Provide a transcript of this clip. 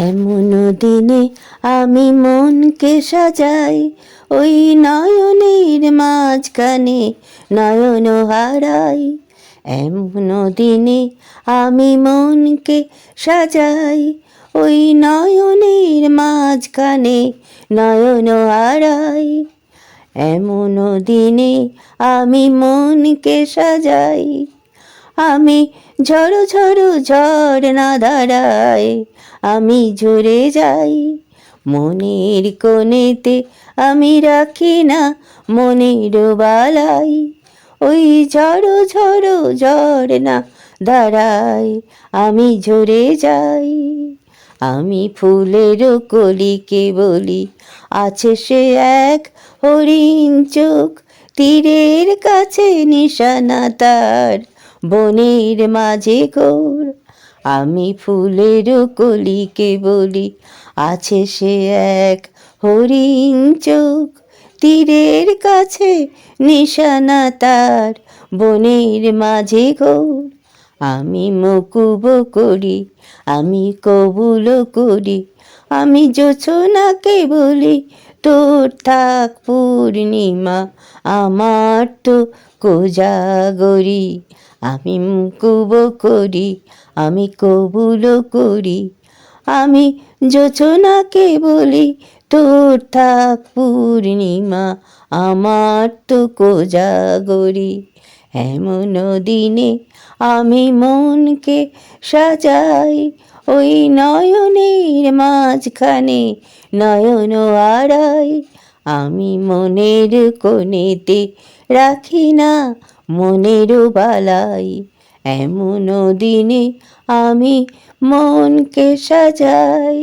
এমন দিনে আমি মনকে সাজাই ওই নয়নের মাঝখানে নয়ন হারাই। এমন দিনে আমি মনকে সাজাই ওই নয়নের মাঝখানে নয়ন হারাই। এমন দিনে আমি মনকে সাজাই, আমি ঝড়ো ঝড়ো ঝড়না ধারায় আমি ঝরে যাই। মনের কোণেতে আমি রাখি না মনের বালাই, ওই ঝড়ো ঝড়ো ঝড়না ধারায় আমি ঝরে যাই। আমি ফুলের কলিকে বলি আছে সে এক হরিণ চোখ, তীরের কাছে নিশানা তার বনের মাঝে ঘোর। আমি ফুলের কলিকে বলি আছে সে এক হরিণ চোখ, তীরের কাছে নিশানা তার বনের মাঝে ঘোর। আমি মকুব করি, আমি কবুল করি, আমি জোছনাকে বলি তোর থাক পূর্ণিমা আমার তো কোজাগরি। আমি মকুব করি, আমি কবুল করি, আমি জোছনাকে বলি তোর থাক পূর্ণিমা আমার তো কোজাগরি। এমন দিনে আমি মনকে সাজাই ওই নয়নের মাঝখানে নয়ন হারাই। আমি মনের কোণেতে রাখি না মনের বালাই, এমন দিনে আমি মনকে সাজাই।